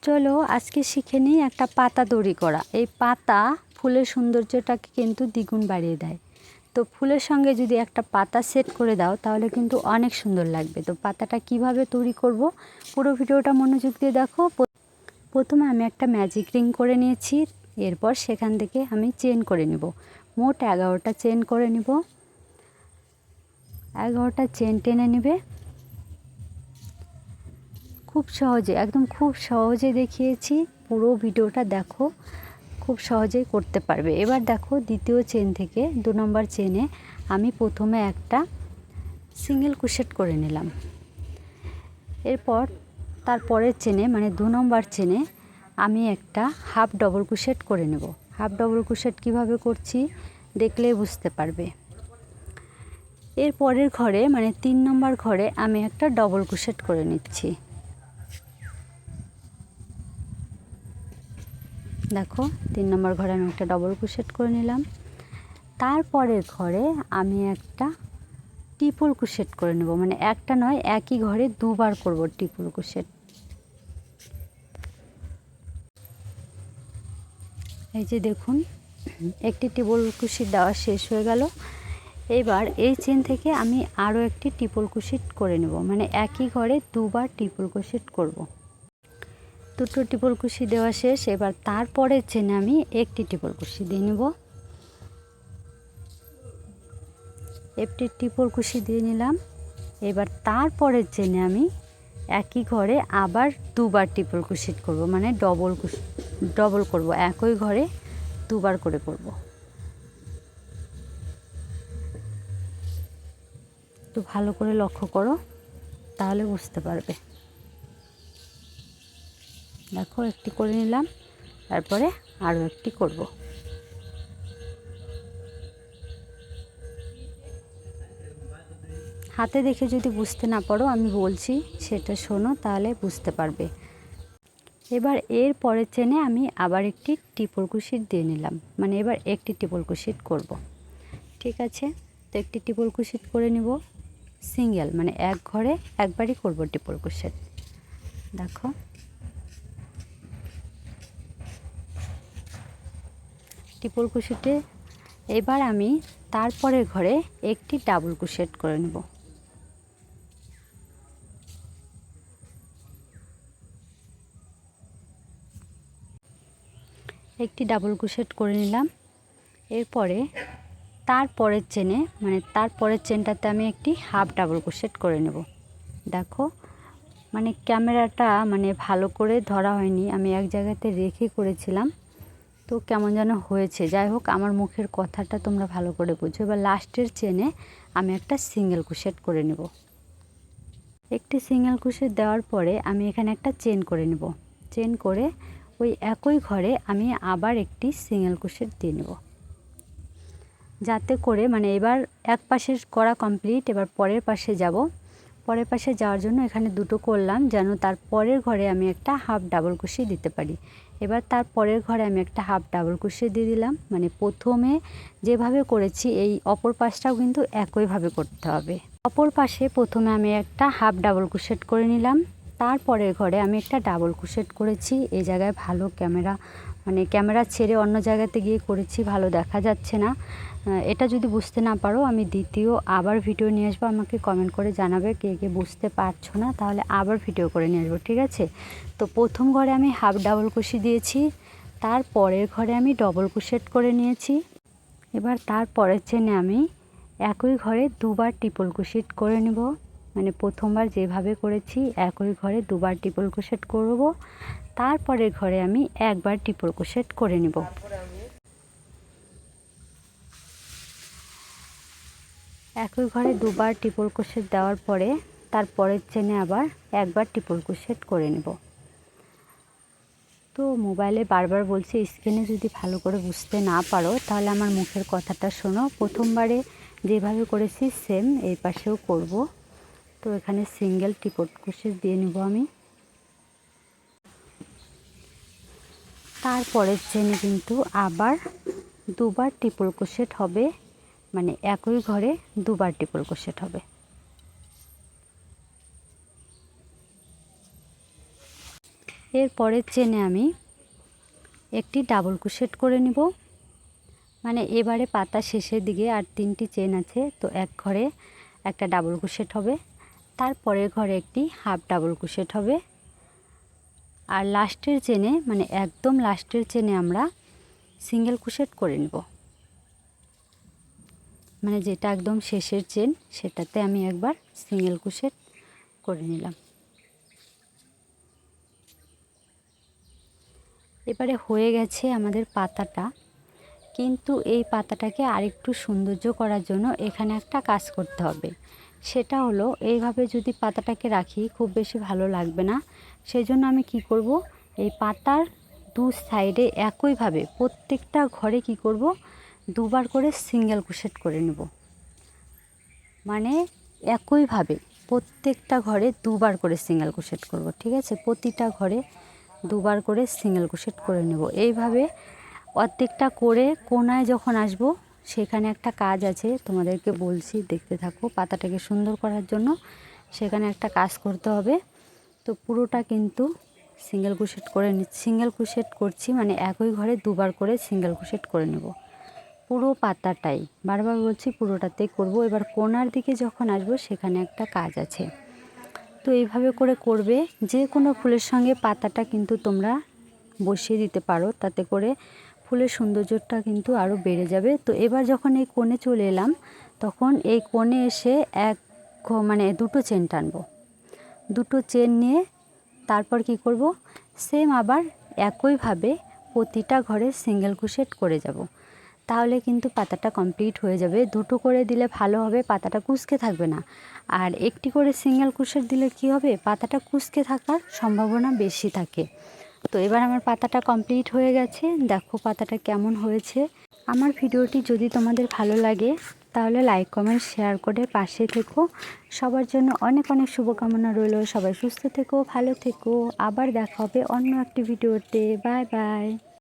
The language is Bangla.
চলো আজকে শিখে নিই একটা পাতা তৈরি করা। এই পাতা ফুলের সৌন্দর্যটাকে কিন্তু দ্বিগুণ বাড়িয়ে দেয়। তো ফুলের সঙ্গে যদি একটা পাতা সেট করে দাও তাহলে কিন্তু অনেক সুন্দর লাগবে। তো পাতাটা কিভাবে তৈরি করব পুরো ভিডিওটা মনোযোগ দিয়ে দেখো। প্রথমে আমি একটা ম্যাজিক রিং করে নিয়েছি, এরপর সেখান থেকে আমি চেন করে নেব। মোট 11টা চেন করে নেব। 11টা চেন টেনে নেবে। খুব সহজে, একদম খুব সহজে দেখিয়েছি, পুরো ভিডিওটা দেখো, খুব সহজেই করতে পারবে। এবার দেখো দ্বিতীয় চেন থেকে 2 নম্বর চেনে আমি প্রথমে একটা সিঙ্গেল ক্রোশেট করে নিলাম। এরপর তারপরের চেনে মানে 2 নম্বর চেনে আমি একটা হাফ ডবল ক্রোশেট করে নেব। হাফ ডবল ক্রোশেট কিভাবে করছি দেখলেই বুঝতে পারবে। এর পরের ঘরে মানে 3 নম্বর ঘরে আমি একটা ডবল ক্রোশেট করে নিচ্ছি। দেখো 3 নম্বর ঘরে আমি একটা ডবল ক্রোশেট করে নিলাম। তারপরের ঘরে আমি একটা ট্রিপল ক্রোশেট করে নেব, মানে একটা নয় একই ঘরে দুবার করব ট্রিপল ক্রোশেট। এই যে দেখুন একটি ট্রিপল ক্রোশেট দেওয়া শেষ হয়ে গেল। এবার এই চেন থেকে আমি আরও একটি ট্রিপল ক্রোশেট করে নেব, মানে একই ঘরে দুবার ট্রিপল ক্রোশেট করব। দুটো ট্রিপল ক্রোশেট দেওয়া শেষ। এবার তারপরের চেনে আমি একটি ট্রিপল ক্রোশেট দিয়ে নেব। একটি ট্রিপল ক্রোশেট দিয়ে নিলাম। এবার তারপরের চেনে আমি একই ঘরে আবার দুবার ট্রিপল ক্রোশেট করব, মানে ডবল করব, একই ঘরে দুবার করে করব। একটু ভালো করে লক্ষ্য করো তাহলে বুঝতে পারবে। দেখো একটি করে নিলাম, তারপরে আরও একটি করব। হাতে দেখে যদি বুঝতে না পারো আমি বলছি সেটা শোনো, তাহলে বুঝতে পারবে। এবার এর পরের চেনে আমি আবার একটি ট্রিপল ক্রোশেট দিয়ে নিলাম, মানে এবার একটি ট্রিপল ক্রোশেট করব। ঠিক আছে, তো একটি ট্রিপল ক্রোশেট করে নিব সিঙ্গেল, মানে এক ঘরে একবারই করব ট্রিপল ক্রোশেট। দেখো ট্রিপল ক্রোশেটে এবার আমি তারপরের ঘরে একটি ডাবল ক্রোশেট করে নেব। একটি ডাবল ক্রোশেট করে নিলাম। এরপরে তারপরের চেনে মানে তারপরের চেনটাতে আমি একটি হাফ ডাবল ক্রোশেট করে নেব। দেখো মানে ক্যামেরাটা মানে ভালো করে ধরা হয়নি, আমি এক জায়গাতে রেখে করেছিলাম, তো কেমন যেন হয়েছে। যাই হোক আমার মুখের কথাটা তোমরা ভালো করে বুঝো। এবার লাস্টের চেনে আমি একটা সিঙ্গেল ক্রোশেট করে নেব। একটি সিঙ্গেল ক্রোশেট দেওয়ার পরে আমি এখানে একটা চেন করে নেব। চেন করে ওই একই ঘরে আমি আবার একটি সিঙ্গেল ক্রোশেট দিয়ে নেব, যাতে করে মানে এবার এক পাশের করা কমপ্লিট। এবার পরের পাশে যাব। পরের পাশে যাওয়ার জন্য এখানে দুটো করলাম, যেন তার পরের ঘরে আমি একটা হাফ ডাবল ক্রোশেট দিতে পারি। এবার তার পরের ঘরে আমি একটা হাফ ডাবল ক্রোশেট দিয়ে দিলাম, মানে প্রথমে যেভাবে করেছি এই অপর পাশটাও কিন্তু একইভাবে করতে হবে। অপর পাশে প্রথমে আমি একটা হাফ ডাবল ক্রোশেট করে নিলাম, তারপরের ঘরে আমি একটা ডাবল ক্রোশেট করেছি। এই জায়গায় ভালো ক্যামেরা ছেড়ে অন্য জায়গাতে গিয়ে করেছি, ভালো দেখা যাচ্ছে না। এটা যদি বুঝতে না পারো আমি দ্বিতীয় আবার ভিডিও নিয়ে আসবো, আমাকে কমেন্ট করে জানাবে কে কে বুঝতে পারছো না, তাহলে আবার ভিডিও করে নিয়ে আসবো। ঠিক আছে, তো প্রথম ঘরে আমি হাফ ডাবল ক্রোশেট দিয়েছি, তারপরের ঘরে আমি ডবল ক্রোশেট করে নিয়েছি। এবার তারপরের চেনে আমি একই ঘরে দুবার ট্রিপল ক্রোশেট করে নেব, মানে প্রথমবার যেভাবে করেছি একই ঘরে দুবার ট্রিপল ক্রোশেট করব। তারপরের ঘরে আমি একবার ট্রিপল ক্রোশেট করে নেব। একই ঘরে দুবার ট্রিপল ক্রোশেট দেওয়ার পরে তারপরের চেনে আবার একবার ট্রিপল ক্রোশেট করে নেব। তো মোবাইলে বারবার বলছি, স্ক্রিনে যদি ভালো করে বুঝতে না পারো তাহলে আমার মুখের কথাটা শোনো। প্রথমবারে যেভাবে করেছি সেম এই পাশেও করব। তো এখানে সিঙ্গেল ট্রিপল ক্রোশেট দিয়ে নেব আমি। তারপরের চেনে কিন্তু আবার দুবার ট্রিপল ক্রোশেট হবে, মানে একই ঘরে দুবার ট্রিপল ক্রোশেট হবে। এর পরের চেনে আমি একটি ডাবল ক্রোশেট করে নিব। মানে এবারে পাতা শেষের দিকে আর 3টি চেন আছে, তো এক ঘরে একটা ডাবল ক্রোশেট হবে, তারপরের ঘরে একটি হাফ ডাবল ক্রোশেট হবে, আর লাস্টের চেনে মানে একদম লাস্টের চেনে আমরা সিঙ্গেল ক্রোশেট করে নেব। মানে যেটা একদম শেষের চেন সেটাতে আমি একবার সিঙ্গেল ক্রোশেট করে নিলাম। এবারে হয়ে গেছে আমাদের পাতাটা, কিন্তু এই পাতাটাকে আরেকটু সৌন্দর্য করার জন্য এখানে একটা কাজ করতে হবে। সেটা হলো এইভাবে যদি পাতাটাকে রাখি খুব বেশি ভালো লাগবে না, সেই জন্য আমি কি করব, এই পাতার দু সাইডে একইভাবে প্রত্যেকটা ঘরে কি করব, দুবার করে সিঙ্গেল ক্রোশেট করে নেব। মানে একইভাবে প্রত্যেকটা ঘরে দুবার করে সিঙ্গেল ক্রোশেট করব, ঠিক আছে? প্রতিটা ঘরে দুবার করে সিঙ্গেল ক্রোশেট করে নেব। এইভাবে অর্ধেকটা করে কোনায় যখন আসব সেখানে একটা কাজ আছে, তোমাদেরকে বলছি, দেখতে থাকো। পাতাটাকে সুন্দর করার জন্য সেখানে একটা কাজ করতে হবে। তো পুরোটা কিন্তু সিঙ্গেল ক্রোশেট করে সিঙ্গেল ক্রোশেট করছি, মানে একই ঘরে দুবার করে সিঙ্গেল ক্রোশেট করে নেব। পুরো পাতাটাই, বারবার বলছি, পুরোটাতেই করব। এবার কোনার দিকে যখন আসবো সেখানে একটা কাজ আছে, তো এইভাবে করে করবে। যে কোনো ফুলের সঙ্গে পাতাটা কিন্তু তোমরা বসিয়ে দিতে পারো, তাতে করে ফুলের সৌন্দর্যটা কিন্তু আরও বেড়ে যাবে। তো এবার যখন এই কোণে চলে এলাম, তখন এই কোণে এসে মানে দুটো চেন টানবো। দুটো চেন নিয়ে তারপর কি করব, সেম আবার একইভাবে প্রতিটা ঘরে সিঙ্গেল ক্রোশেট করে যাব। তাহলে কিন্তু পাতাটা কমপ্লিট হয়ে যাবে। দুটো করে দিলে ভালো হবে, পাতাটা কুঁচকে থাকবে না। আর একটি করে সিঙ্গেল ক্রোশেট দিলে কি হবে, পাতাটা কুঁচকে থাকার সম্ভাবনা বেশি থাকে। তো এবার আমার পাতাটা কমপ্লিট হয়ে গেছে। দেখো পাতাটা কেমন হয়েছে। আমার ভিডিওটি যদি তোমাদের ভালো লাগে তাহলে লাইক কমেন্ট শেয়ার করে পাশে থেকো। সবার জন্য অনেক অনেক শুভকামনা রইল। সবাই সুস্থ থেকো, ভালো থেকো। আবার দেখা হবে অন্য একটি ভিডিওতে। Bye bye.